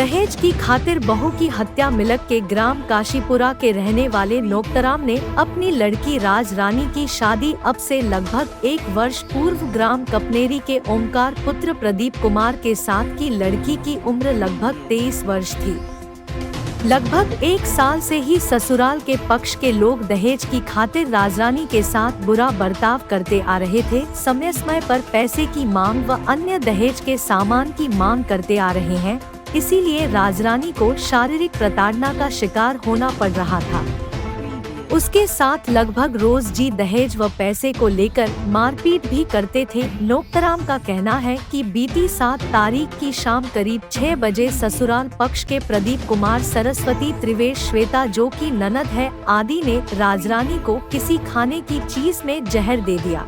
दहेज की खातिर बहू की हत्या मिलक के ग्राम काशीपुरा के रहने वाले नोक्तराम ने अपनी लड़की राज रानी की शादी अब से लगभग 1 वर्ष पूर्व ग्राम कपनेरी के ओमकार पुत्र प्रदीप कुमार के साथ की। लड़की की उम्र लगभग 23 वर्ष थी। लगभग 1 साल से ही ससुराल के पक्ष के लोग दहेज की खातिर राजरानी के साथ बुरा बर्ताव करते आ रहे थे। समय समय पर पैसे की मांग व अन्य दहेज के सामान की मांग करते आ रहे हैं। इसीलिए राजरानी को शारीरिक प्रताड़ना का शिकार होना पड़ रहा था। उसके साथ लगभग रोज जी दहेज व पैसे को लेकर मारपीट भी करते थे। नोक्तराम का कहना है कि बीती 7 तारीख की शाम करीब 6 बजे ससुराल पक्ष के प्रदीप कुमार, सरस्वती, त्रिवेश, श्वेता जो कि ननद है आदि ने राजरानी को किसी खाने की चीज में जहर दे दिया।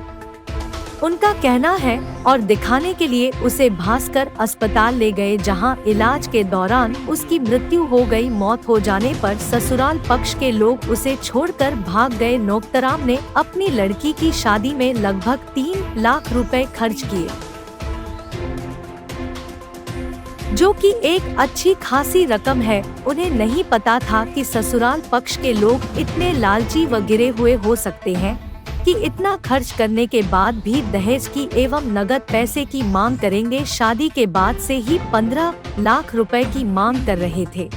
उनका कहना है और दिखाने के लिए उसे भास्कर अस्पताल ले गए, जहां इलाज के दौरान उसकी मृत्यु हो गई। मौत हो जाने पर ससुराल पक्ष के लोग उसे छोड़कर भाग गए। नोक्तराम ने अपनी लड़की की शादी में लगभग 3 लाख रुपए खर्च किए, जो कि एक अच्छी खासी रकम है। उन्हें नहीं पता था कि ससुराल पक्ष के लोग इतने लालची व गिरे हुए हो सकते हैं कि इतना खर्च करने के बाद भी दहेज की एवं नगद पैसे की मांग करेंगे। शादी के बाद से ही 15 लाख रुपए की मांग कर रहे थे।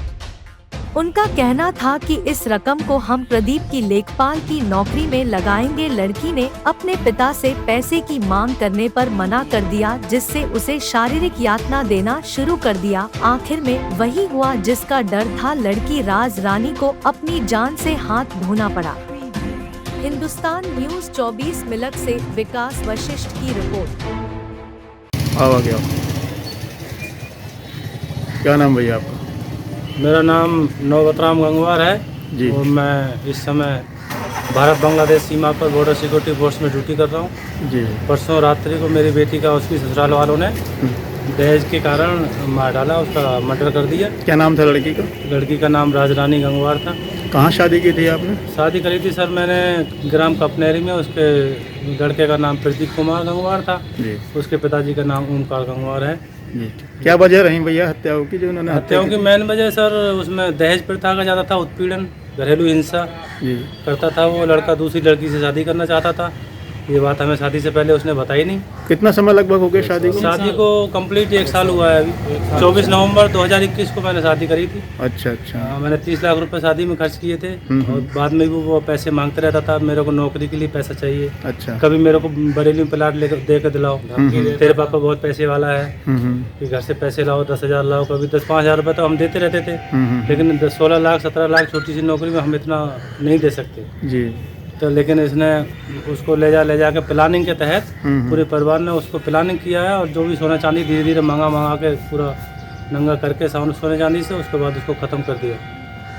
उनका कहना था कि इस रकम को हम प्रदीप की लेखपाल की नौकरी में लगाएंगे। लड़की ने अपने पिता से पैसे की मांग करने पर मना कर दिया, जिससे उसे शारीरिक यातना देना शुरू कर दिया। आखिर में वही हुआ जिसका डर था। लड़की राज रानी को अपनी जान से हाथ धोना पड़ा। हिंदुस्तान न्यूज़ 24 मिलक से विकास वशिष्ठ की रिपोर्ट। आ गया। क्या नाम भैया आपका? मेरा नाम नोक्तराम गंगवार है जी। और मैं इस समय भारत बांग्लादेश सीमा पर बॉर्डर सिक्योरिटी फोर्स में ड्यूटी कर रहा हूँ जी। परसों रात्रि को मेरी बेटी का उसकी ससुराल वालों ने दहेज के कारण मार डाला, उसका मर्डर कर दिया। क्या नाम था लड़की का? लड़की का नाम राजरानी गंगवार था। कहाँ शादी की थी आपने? शादी करी थी सर मैंने ग्राम कपनेरी में। उसके लड़के का नाम प्रदीप कुमार गंगवार था जी। उसके पिताजी का नाम ओमकार गंगवार है जी। क्या वजह रही भैया हत्याओं की, जो उन्होंने हत्याओं की मेन वजह सर उसमें दहेज प्रथा का ज़्यादा था, उत्पीड़न, घरेलू हिंसा जी करता था। वो लड़का दूसरी लड़की से शादी करना चाहता था। ये बात हमें शादी से पहले उसने बताई नहीं। कितना समय लगभग हो गया शादी को? शादी को कंप्लीट 1 साल हुआ है अभी। 24 नवंबर 2021 को मैंने शादी करी थी। अच्छा। मैंने 30 लाख रुपए शादी में खर्च किए थे और बाद में भी वो पैसे मांगते रहता था। मेरे को नौकरी के लिए पैसा चाहिए। अच्छा। कभी मेरे को बरेली में प्लाट दे कर दिलाओ, तेरे पापा बहुत पैसे वाला है कि घर से पैसे लाओ, 10,000 लाओ। कभी 10-5 हज़ार रुपये तो हम देते रहते थे, लेकिन 16 लाख 17 लाख छोटी सी नौकरी में हम इतना नहीं दे सकते जी। तो लेकिन इसने उसको ले जा के प्लानिंग के तहत पूरे परिवार ने उसको प्लानिंग किया है। और जो भी सोना चांदी धीरे धीरे मंगा के पूरा नंगा करके सोने चांदी से उसके बाद उसको ख़त्म कर दिया।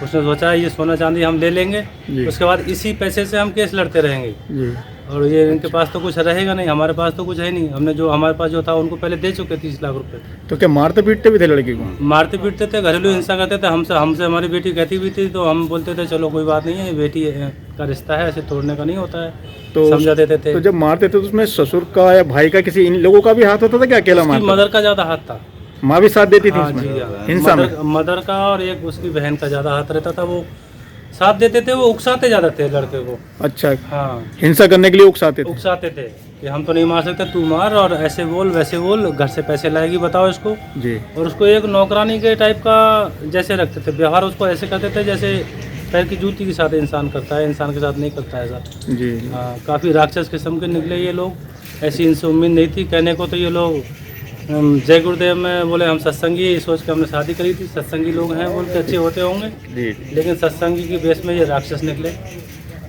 उसने सोचा ये सोना चांदी हम ले लेंगे, उसके बाद इसी पैसे से हम केस लड़ते रहेंगे जी। और ये इनके पास तो कुछ रहेगा नहीं, हमारे पास तो कुछ है नहीं। हमने जो हमारे पास जो था उनको पहले दे चुके 30 लाख रुपए। तो क्या मारते पीटते भी थे लड़की को? मारते पीटते थे, घरेलू हिंसा करते थे। हमसे हमारी बेटी कहती भी थी तो हम बोलते थे चलो कोई बात नहीं है, बेटी का रिश्ता है, ऐसे तोड़ने का नहीं होता है, तो समझा देते थे। तो जब मारते थे तो उसमें ससुर का या भाई का किसी इन लोगों का भी हाथ होता था क्या? अकेला मारता? मदर का ज़्यादा हाथ था। माँ भी साथ देती थी हिंसा में? मदर का और एक उसकी बहन का ज़्यादा हाथ रहता था। वो साथ देते थे, वो उकसाते ज़्यादा थे लड़के को। अच्छा। हाँ, हिंसा करने के लिए उकसाते थे कि हम तो नहीं मार सकते, तू मार, और ऐसे बोल वैसे बोल, घर से पैसे लाएगी बताओ इसको जी। और उसको एक नौकरानी के टाइप का जैसे रखते थे, व्यवहार उसको ऐसे करते थे जैसे पैर की जूती के साथ इंसान करता है, इंसान के साथ नहीं करता है ऐसा जी। काफ़ी राक्षस किस्म के निकले ये लोग। ऐसी इनसे उम्मीद नहीं थी। कहने को तो ये लोग जय गुरुदेव में बोले हम सत्संगी, सोच के हमने शादी करी थी। सत्संगी लोग हैं, बोल के अच्छे होते होंगे, लेकिन सत्संगी की बेस में ये राक्षस निकले।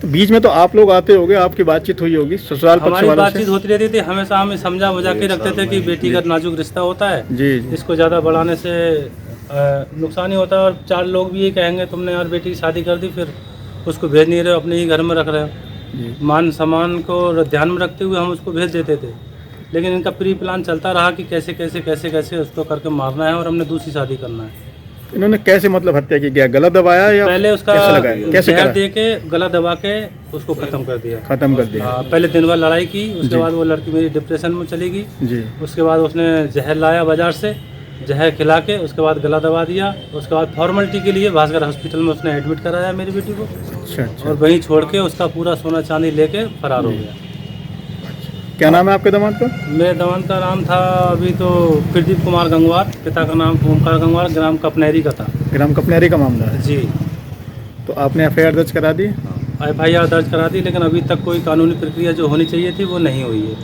तो बीच में तो आप लोग आते होंगे, आपकी बातचुत हुई होगी ससुराल पक्ष वालों से? हमारी बातचीत होती रहती थी। हमेशा हमें समझा बुझा के रखते थे कि बेटी का नाजुक रिश्ता होता है जी। इसको ज़्यादा बढ़ाने से नुकसान ही होता है। और 4 लोग भी ये कहेंगे तुमने यार बेटी की शादी कर दी, फिर उसको भेज नहीं रहे हो, अपने ही घर में रख रहे हो। मान सम्मान को ध्यान में रखते हुए हम उसको भेज देते थे, लेकिन इनका प्री प्लान चलता रहा कि कैसे उसको करके मारना है और हमने दूसरी शादी करना है। इन्होंने कैसे मतलब हत्या की? गया गला दबाया या पहले उसका जहर दे के गला दबा के उसको खत्म कर दिया। पहले दिन भर लड़ाई की, उसके बाद वो लड़की मेरी डिप्रेशन में चली गई जी। उसके बाद उसने जहर लाया बाजार से, जहर खिला के उसके बाद गला दबा दिया। उसके बाद फॉर्मेलिटी के लिए भास्कर हॉस्पिटल में उसने एडमिट कराया मेरी बेटी को। अच्छा। और वहीं छोड़ के उसका पूरा सोना चांदी लेके फरार हो गया। क्या नाम है आपके दामाद का? मेरे दामाद का नाम था अभी तो प्रदीप कुमार गंगवार, पिता का नाम ओमकार गंगवार, ग्राम कपनेरी का था। ग्राम कपनेरी का मामला है जी। तो आपने FIR दर्ज करा दी? FIR दर्ज करा दी, लेकिन अभी तक कोई कानूनी प्रक्रिया जो होनी चाहिए थी वो नहीं हुई है।